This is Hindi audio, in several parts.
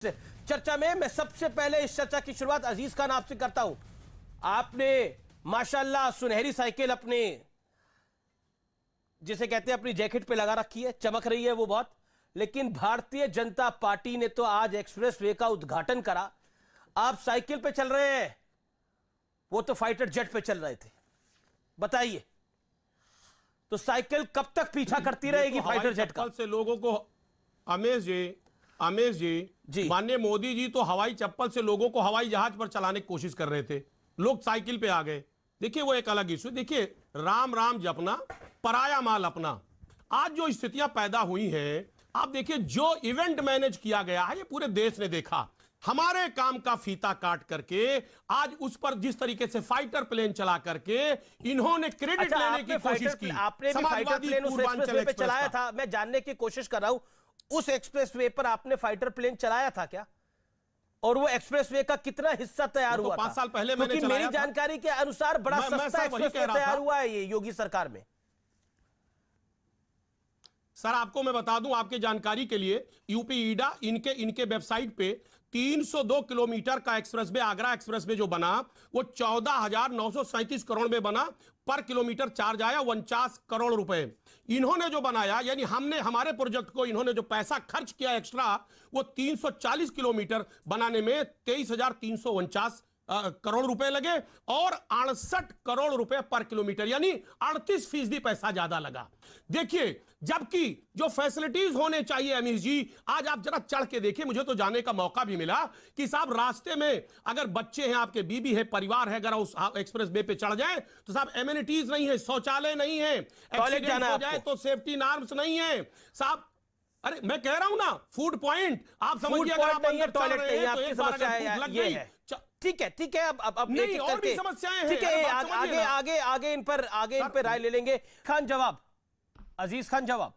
चर्चा में मैं सबसे पहले इस चर्चा की शुरुआत अजीज खान आपसे करता हूं। आपने माशाल्लाह सुनहरी साइकिल अपने जिसे कहते हैं अपनी जैकेट पे लगा रखी है, चमक रही है वो बहुत। लेकिन भारतीय जनता पार्टी ने तो आज एक्सप्रेस वे का उद्घाटन करा, आप साइकिल पे चल रहे हैं, वो तो फाइटर जेट पे चल रहे थे। बताइए तो साइकिल कब तक पीछा करती रहेगी फाइटर जेट का? से लोगों को अमेश जी माननीय मोदी जी तो हवाई चप्पल से लोगों को हवाई जहाज पर चलाने की कोशिश कर रहे थे, लोग साइकिल पे आ गए। देखिए वो एक अलग इशू। देखिए राम राम जपना, पराया माल अपना। आज जो स्थितियां पैदा हुई हैं, आप देखिए जो इवेंट मैनेज किया गया है ये पूरे देश ने देखा। हमारे काम का फीता काट करके आज उस पर जिस तरीके से फाइटर प्लेन चला करके इन्होंने क्रेडिट लेने की कोशिश की। आपने भी फाइटर प्लेन उस एक्सप्रेसवे पे चलाया था, मैं जानने की कोशिश कर रहा हूं उस एक्सप्रेसवे पर आपने फाइटर प्लेन चलाया था क्या? और वो एक्सप्रेसवे का कितना हिस्सा तैयार हुआ था? 5 साल पहले मैंने क्योंकि मेरी जानकारी के अनुसार बड़ा सस्ता एक्सप्रेसवे तैयार हुआ है ये योगी सरकार में। सर आपको मैं बता दूं आपके जानकारी के लिए, यूपी ईडा इनके वेबसाइट पे 302 किलोमीटर का एक्सप्रेसवे, आगरा एक्सप्रेसवे जो बना वो 14,937 करोड़ में बना। पर किलोमीटर चार्ज आया 49 करोड़ रुपए। इन्होंने जो बनाया, यानी हमारे प्रोजेक्ट को इन्होंने जो पैसा खर्च किया एक्स्ट्रा, वो 340 किलोमीटर बनाने में 23,349 करोड़ रुपए लगे और 68 करोड़ रुपए पर किलोमीटर, यानी 38% पैसा ज्यादा लगा। देखिए जबकि जो फैसिलिटीज होने चाहिए अमीश जी, आज आप जरा चढ़ के देखिए, मुझे तो जाने का मौका भी मिला कि साहब रास्ते में अगर बच्चे हैं, आपके बीबी है, परिवार है, अगर उस एक्सप्रेस वे पे चढ़ जाए तो साहब एमिनिटीज नहीं है, शौचालय नहीं है, एक्सीडेंट हो जाए तो सेफ्टी नॉर्म्स नहीं है साहब। अरे मैं कह रहा हूं ना, फूड पॉइंट आप समझिए, अगर आप अंदर चल रहे हैं तो एक बार अगर भूख लग गई। ठीक है अब नहीं और भी समस्याएं हैं। ठीक है आगे इन पर राय ले लेंगे। खान जवाब, अजीज खान जवाब।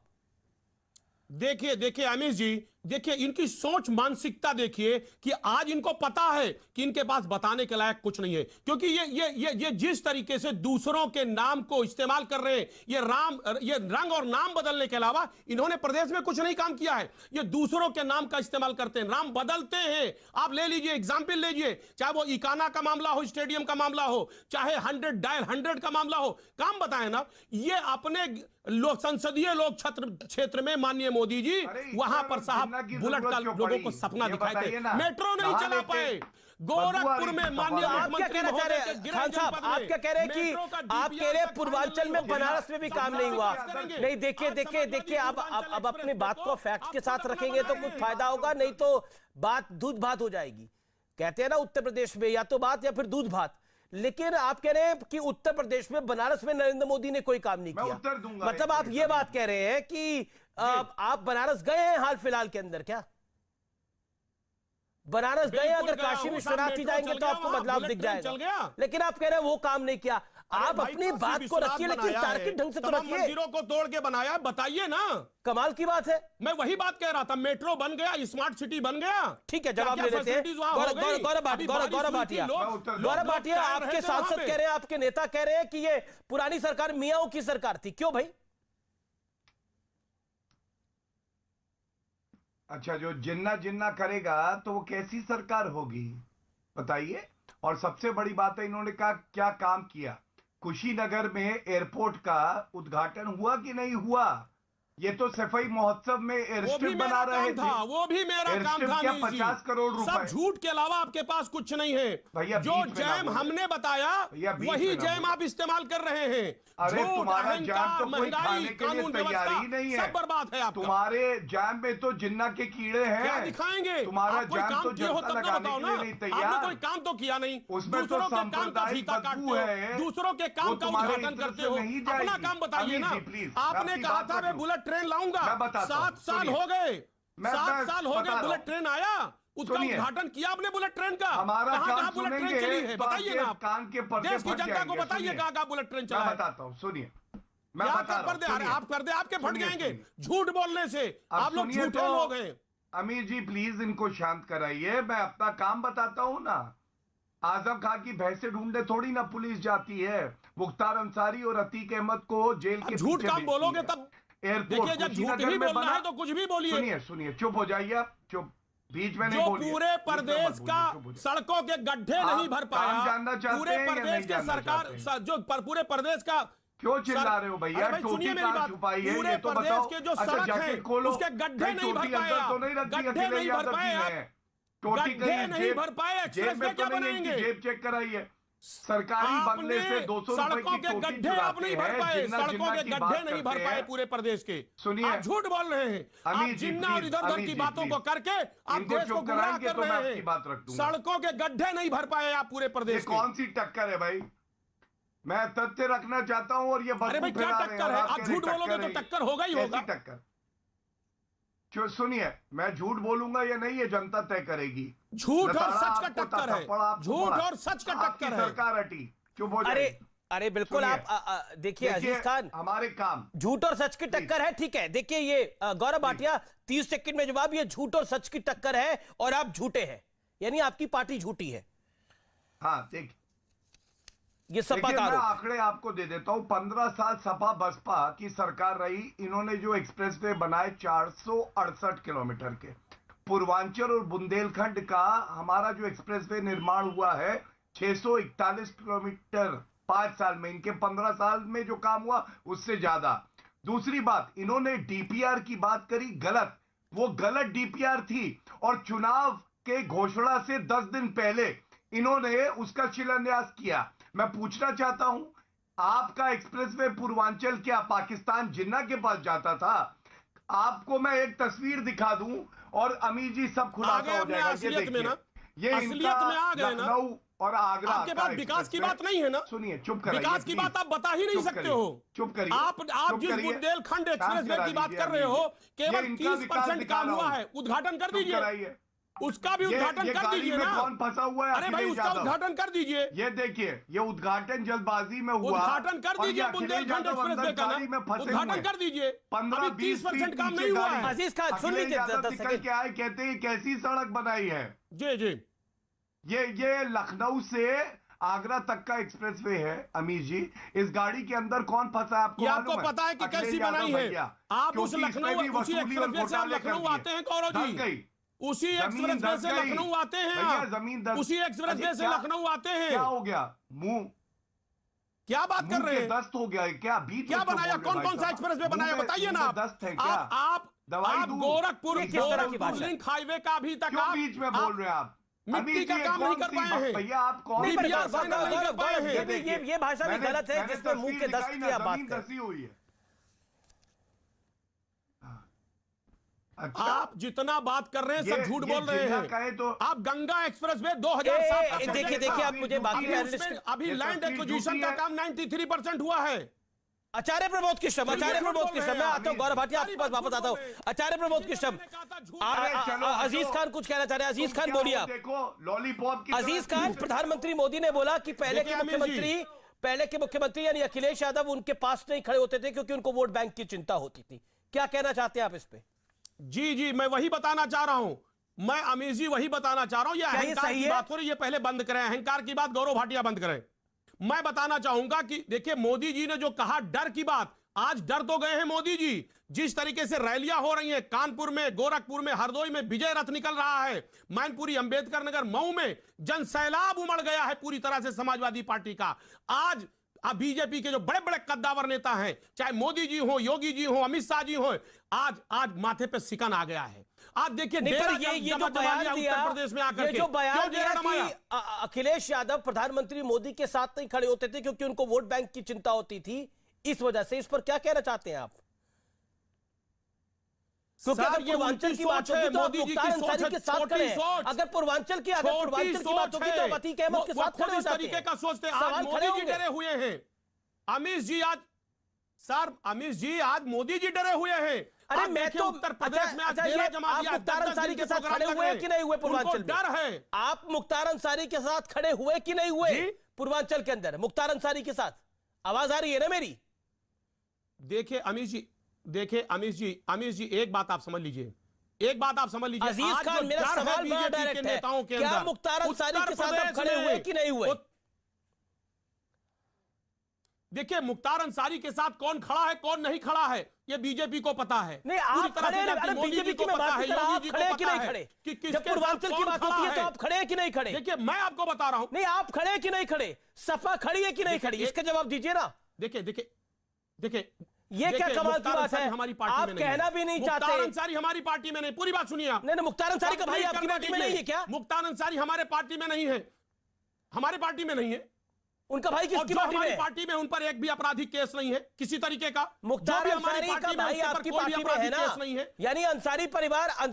देखिए अमीश जी, देखिए इनकी सोच मानसिकता देखिए कि आज इनको पता है कि इनके पास बताने के लायक कुछ नहीं है, क्योंकि ये जिस तरीके से दूसरों के नाम को इस्तेमाल कर रहे हैं, ये रंग और नाम बदलने के अलावा इन्होंने प्रदेश में कुछ नहीं काम किया है। ये दूसरों के नाम का इस्तेमाल करते हैं, नाम बदलते हैं। आप ले लीजिए, एग्जाम्पल लीजिए, चाहे वो इकाना का मामला हो, स्टेडियम का मामला हो, चाहे 100 डायल 100 का मामला हो, काम बताए ना। ये अपने संसदीय लोक क्षेत्र में माननीय मोदी जी वहां पर साहब बुलेट का लोगों को सपना दिखाए थे, मेट्रो नहीं चला पाए। गोरखपुर में माननीय मुख्यमंत्री खान साहब आप क्या कह रहे हैं कि आप कह रहे हैं पूर्वांचल में, बनारस में भी काम नहीं हुआ? नहीं, देखिए अब अपनी बात को फैक्ट के साथ रखेंगे तो कुछ फायदा होगा, नहीं तो बात दूध भात हो जाएगी। कहते हैं ना उत्तर प्रदेश में या तो बात या फिर दूध भात। लेकिन आप कह रहे हैं कि उत्तर प्रदेश में, बनारस में नरेंद्र मोदी ने कोई काम नहीं किया। मतलब आप ये बात कह रहे हैं कि आप बनारस गए हैं हाल फिलहाल के अंदर? क्या बनारस गए? अगर काशी विश्वनाथ ही जाएंगे तो आपको बदलाव दिख जाएगा। लेकिन आप कह रहे हैं वो काम नहीं किया। आप अपनी बात को रखिए, लेकिन तार्किक ढंग से तो रखिए। मंदिरों को तोड़ के बनाया, बताइए ना। कमाल की बात है। मैं वही बात कह रहा था, मेट्रो बन गया, स्मार्ट सिटी बन गया। ठीक है, जवाब ले लेते हैं। गौरव भाटिया आपके सांसद कह रहे हैं, आपके नेता कह रहे हैं कि ये पुरानी सरकार मियाओं की सरकार थी। क्यों भाई? अच्छा, जो जिन्ना करेगा तो वो कैसी सरकार होगी बताइए। और सबसे बड़ी बात है, इन्होंने कहा क्या काम किया। कुशीनगर में एयरपोर्ट का उद्घाटन हुआ कि नहीं हुआ? ये तो सफाई महोत्सव में एयरस्ट्रिप बना रहे थे। वो भी मेरा काम था। क्या 50 करोड़ रुपए? सब झूठ के अलावा आपके पास कुछ नहीं है। भैया जो जैम हमने बताया वही जैम आप इस्तेमाल कर रहे हैं। अरे तुम्हारा जैम तो कोई खाने के लिए तैयार ही नहीं है। सब बर्बाद है आपका। तुम्हारे जैम में तो जिन्ना के कीड़े हैं। क्या दिखाएंगे? तुम्हारा जैम तो जनता लगाने के लिए नहीं तैयार। आपने कोई काम तो किया नहीं। उसमें तो सांप्रदायिक बदबू है। दूसरों के काम का उद्घाटन करते हो, अपना काम बताइए ना। आपने कहा था मैं बुलेट ट्रेन लाऊंगा, 7 साल हो गए, 7 साल हो गए बुलेट ट्रेन आया, उसका उद्घाटन किया आपने बुलेट ट्रेन का? हमारा कहां बुलेट ट्रेन चली है बताइए ना। कान के पर्दे देश की जनता को बताइए कहां बुलेट ट्रेन चला है। बताता हूं, सुनिए। आप पर्दे आपके फट जाएंगे झूठ बोलने से। आप लोग झूठे लोग हैं। अमीर जी प्लीज इनको शांत कराइए, मैं अपना काम बताता हूं ना। आजम खान की भैंसे ढूंढने थोड़ी ना पुलिस जाती है। मुख्तार अंसारी और अतीक अहमद को जेल के झूठ काम बोलोगे तब एयरपोर्ट देखिए, जब झूठ ही बोलना है तो कुछ भी बोलिए। सुनिए चुप हो जाइए आप, चुप बीच में नहीं जो बोलिए, पूरे प्रदेश का सड़कों के गड्ढे नहीं भर पाया, जानना चाहते पूरे हैं या प्रदेश नहीं के जानना सरकार चाहते हैं? जो पूरे प्रदेश का क्यों चिल्ला रहे हो भैया? अरे भाई टोटी सुनिए मेरी कहाँ बात, छुपाई है पूरे ये तो प्रदेश बताओ। के जो अच्छा, सड़क जैकेट है खोलो, उसके गड्ढे कहीं नहीं भर टोटी अंदर पाए, तो नहीं रखी गड्ढे अखिलेश नहीं भर यादव पाए जी आप, ने? टोटी गड्ढे कहीं नहीं भर पाए, एक्सप्रेस जेब वे क्या तो नहीं है कि बनाएंगे? जेब चेक कराई है? सरकारी बंगले से 200 रुपए सड़कों की के टोटी गड्ढे आप नहीं भर पाए, सड़कों के गड्ढे नहीं भर पाए पूरे प्रदेश के। सुनिए, आप झूठ बोल रहे हैं, आप जिन्ना और इधर उधर की बातों को करके आप देश को गुमराह कर रहे हैं। सड़कों के गड्ढे नहीं भर पाए आप पूरे प्रदेश के। कौन सी टक्कर है भाई? मैं तथ्य रखना चाहता हूँ और ये अरे भाई क्या टक्कर है? आप झूठ बोलोगे तो टक्कर होगा ही होगा। टक्कर सुनिए, मैं झूठ बोलूंगा या नहीं ये जनता तय करेगी। झूठ और सच का टक्कर है, झूठ और सच का टक्कर है। सरकार हटी, चुप हो जाए। अरे बिल्कुल, आप देखिए अजीज खान, हमारे काम झूठ और सच की टक्कर है, ठीक है। देखिए ये गौरव भाटिया 30 सेकंड में जवाब, ये झूठ और सच की टक्कर है और आप झूठे हैं, यानी आपकी पार्टी झूठी है। हाँ देखिए, ये सपा का मैं आंकड़े आपको दे देता हूं। 15 साल सपा बसपा की सरकार रही, इन्होंने जो एक्सप्रेसवे बनाए 468 किलोमीटर के। पूर्वांचल और बुंदेलखंड का हमारा जो एक्सप्रेसवे निर्माण हुआ है 641 किलोमीटर 5 साल में। इनके 15 साल में जो काम हुआ उससे ज्यादा। दूसरी बात, इन्होंने डीपीआर की बात करी, गलत, वो गलत डीपीआर थी और चुनाव के घोषणा से 10 दिन पहले इन्होंने उसका शिलान्यास किया। मैं पूछना चाहता हूं, आपका एक्सप्रेसवे पूर्वांचल क्या पाकिस्तान जिन्ना के पास जाता था? आपको मैं एक तस्वीर दिखा दूं और अमीर जी सब खुलासा हो जाएगा। ये असलियत में आ गए ना। लखनऊ और आगरा आपके पास विकास की बात नहीं है ना? सुनिए, चुप करिए, विकास की बात आप बता ही नहीं सकते हो। चुप करिए। आप जिस बुंदेलखंड एक्सप्रेसवे की बात कर रहे हो, केवल 30% काम हुआ है। उद्घाटन कर दीजिए, उसका भी उद्घाटन कर दीजिए ना। कौन फंसा हुआ है? अरे भाई उसका उद्घाटन कर दीजिए। ये देखिए, ये उद्घाटन जल्दबाजी में हुआ। उद्घाटन कर दीजिए बुंदेलखंड एक्सप्रेसवे का ना, उद्घाटन कर दीजिए। 15-20% काम नहीं हुआ है। अजीज खान सुन लीजिए, निकल के आए, कहते हैं कैसी सड़क बनाई है। जी जी, ये लखनऊ से आगरा तक का एक्सप्रेसवे है अमीर जी। इस गाड़ी के अंदर कौन फंसा है आपको? आपको पता है कि कैसी बनाई है? आप उस लखनऊ, उसी एक्सप्रेसवे से लखनऊ आते हैं गौरव जी, उसी एक्सप्रेसवे से लखनऊ आते हैं आप, उसी एक्सप्रेसवे से लखनऊ आते हैं। क्या हो गया? मुंह क्या बात कर रहे हैं? दस्त हो गया क्या? बीच क्या बनाया? कौन कौन सा एक्सप्रेसवे बनाया बताइए ना। आप गोरखपुर लिंक हाईवे का अभी तक आप बीच में बोल रहे हैं? आप मिट्टी का काम नहीं कर पाए हैं भैया। आप कौन? ये भाषा भी गलत है जिसमें मुंह के दस्त की आप बात कर रहे हैं। अच्छा? आप जितना बात कर रहे हैं सब झूठ बोल रहे हैं। तो आप गंगा एक्सप्रेसवे 2007 देखिए आप मुझे अभी लैंड एक्विजिशन का काम 93% हुआ है। आचार्य प्रमोद कृष्ण, आचार्य प्रमोद कृष्ण, मैं आता हूं गौरव भाटिया आपके पास वापस आता हूं। आचार्य प्रमोद कृष्ण, अजीज खान कुछ कहना चाह रहे हैं। अजीज खान बोलिए आप। देखो लॉलीपॉप की अजीज खान, प्रधानमंत्री मोदी ने बोला कि पहले के मुख्यमंत्री यानी अखिलेश यादव उनके पास नहीं खड़े होते थे क्योंकि उनको वोट बैंक की चिंता होती थी। क्या कहना चाहते हैं आप इस पे? जी, मैं वही बताना चाह रहा हूं। मैं अमीर जी वही बताना चाह रहा हूं। ये अहंकार की बात हो रही है, पहले बंद करें अहंकार की बात। गौरव भाटिया बंद करें। मैं बताना चाहूंगा कि देखिए, मोदी जी ने जो कहा डर की बात, आज डर तो गए हैं मोदी जी। जिस तरीके से रैलियां हो रही हैं कानपुर में, गोरखपुर में, हरदोई में, विजय रथ निकल रहा है, मैनपुरी, अंबेडकर नगर, मऊ में जनसैलाब उमड़ गया है पूरी तरह से समाजवादी पार्टी का। आज बीजेपी के जो बड़े बड़े कद्दावर नेता हैं, चाहे मोदी जी हो, योगी जी हो, अमित शाह जी हो, आज माथे पे सिकन आ गया है। आज देखिए ये जो बयान दिया, उत्तर प्रदेश में आकर ये जो बयान दिया कि अखिलेश यादव प्रधानमंत्री मोदी के साथ नहीं खड़े होते थे क्योंकि उनको वोट बैंक की चिंता होती थी, इस वजह से, इस पर क्या कहना चाहते हैं आप? क्योंकि अगर पूर्वांचल की बात होगी तो आप मुख्तार अंसारी के साथ खड़े हैं। अगर पूर्वांचल की बात होगी तो आप अतीक अहमद के साथ खड़े हो जाते हैं। का सोचते हैं। आज मोदी जी डरे हुए हैं। अमित जी आज मोदी जी डरे हुए हैं। अरे मैं तो उत्तर प्रदेश में आप मुख्तार अंसारी के साथ खड़े हुए कि नहीं हुए? पूर्वांचल में डर है। आप मुख्तार अंसारी के साथ खड़े हुए कि नहीं हुए? पूर्वांचल के अंदर मुख्तार अंसारी के साथ आवाज आ रही है ना मेरी? देखिए अमीश जी एक बात आप समझ लीजिए, अजीज खान, मेरा सवाल बड़ा डायरेक्ट है, क्या मुख्तार अंसारी के साथ आप खड़े हुए कि नहीं हुए? देखिए, मुख्तार अंसारी के साथ कौन खड़ा है कौन नहीं खड़ा है ये बीजेपी को पता है। नहीं, आप खड़े हैं, अरे बीजेपी की मैं बात कर रहा हूं, आप खड़े हैं कि नहीं खड़े? जब पूर्वांचल की बात होती है तो आप खड़े हैं कि नहीं खड़े? देखिए मैं आपको बता रहा हूं, नहीं आप खड़े हैं कि नहीं खड़े? सपा खड़ी है कि नहीं खड़ी, इसका जवाब दीजिए ना। देखिए देखिए देखिए, ये क्या कमाल की बात है, हमारी पार्टी आप में कहना भी नहीं चाहते। मुख्तार अंसारी हमारी पार्टी में नहीं, पूरी बात सुनिए आप। नहीं मुख्तार अंसारी का भाई आपकी पार्टी में नहीं है क्या? मुख्तार अंसारी हमारे पार्टी में नहीं है, हमारे पार्टी में नहीं है। उनका भाई किसकी पार्टी में? पार्टी में उन पर एक भी आपराधिक केस नहीं है किसी तरीके का। मुख्तार अंसारी का भाई आपकी पार्टी में है ना? नहीं है, यानी अंसारी परिवार की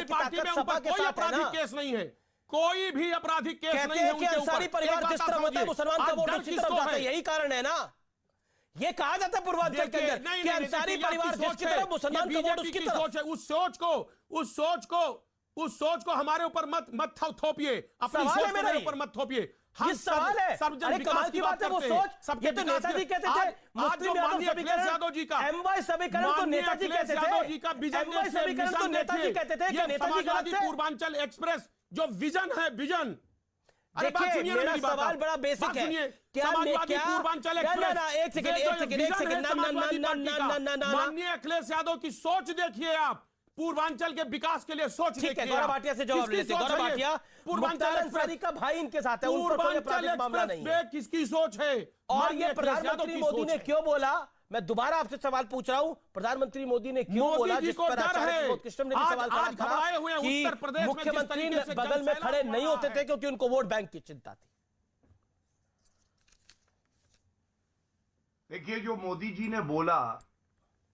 ताकत सपा के साथ है ना? केस नहीं है, कोई भी आपराधिक केस नहीं है। अंसारी परिवार जिस तरह होता है मुसलमान का वोट उसी तरफ जाता है, यही कारण है ना? ये कहा जाता है पूर्वांचल के अंदर कि अंसारी परिवार जिसकी तरफ मुसलमान का वोट उसकी तरफ। उस सोच को हमारे ऊपर मत थोपिए, अपनी सोच मेरे ऊपर मत थोपिए। ये सवाल है, अरे कमाल की बात है वो सोच। ये तो नेताजी कहते थे मुस्लिम यादव यादव जी का एमवाई समीकरण तो नेताजी कहते थे, एमवाई समीकरण तो नेताजी कहते थे कि नेताजी गलत थे। पूर्वांचल एक्सप्रेस जो विजन है, विजन, देखिए मेरा सवाल बड़ा बेसिक है, क्या पूर्वांचल माननीय अखिलेश यादव की सोच देखिए आप, पूर्वांचल के विकास के लिए सोच देखिए। गौरव भाटिया से जवाब लेते हैं। गौरव भाटिया, पूर्वांचल अंसारी का भाई इनके साथ है, उन पर कोई आपराधिक मामला नहीं है। किसकी सोच है? और ये प्रधानमंत्री मोदी ने क्यों बोला, मैं दोबारा आपसे सवाल पूछ रहा हूं, प्रधानमंत्री मोदी ने क्यों बोला, जिस पर आचार्य कृष्ण ने भी सवाल करा था कि मुख्यमंत्री बगल में खड़े नहीं होते थे क्योंकि उनको वोट बैंक की चिंता थी। देखिए जो मोदी जी ने बोला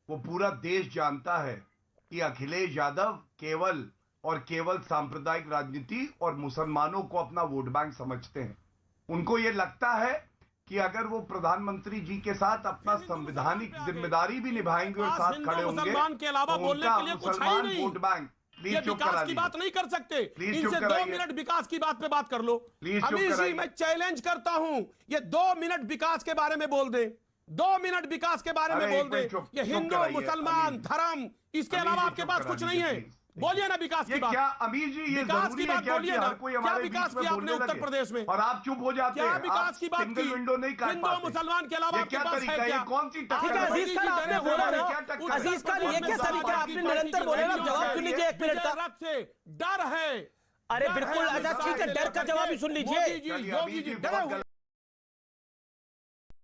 वो पूरा देश जानता है कि अखिलेश यादव केवल सांप्रदायिक राजनीति और मुसलमानों को अपना वोट बैंक समझते हैं। उनको ये लगता है कि अगर वो प्रधानमंत्री जी के साथ अपना संवैधानिक जिम्मेदारी भी निभाएंगे और साथ खड़े होंगे मुसलमान के अलावा बोलने के लिए कुछ है ही नहीं। वोट बैंक ये विकास की बात नहीं कर सकते, इनसे 2 मिनट विकास की बात पे बात कर लो। अमीश जी मैं चैलेंज करता हूं, ये 2 मिनट विकास के बारे में बोल दें, 2 मिनट विकास के बारे में बोल दें। ये हिंदू मुसलमान धर्म, इसके अलावा आपके पास कुछ नहीं है, बोलिए ना विकास की बात। क्या अमीर जी ये विकास की बात बोलिए ना, क्या विकास किया आपने उत्तर प्रदेश में और आप चुप हो जाते हैं? क्या विकास की बात की? विंडो नहीं काट हिंदू मुसलमान के अलावा आपके पास है क्या? कौन सी अजीज खान आपने बोला ना, अजीज खान ये क्या तरीका, आपने निरंतर बोले ना, जवाब सुन लीजिए 1 मिनट का। से डर है, अरे बिल्कुल, अच्छा ठीक है, डर का जवाब भी सुन लीजिए। योगी जी डरे हुए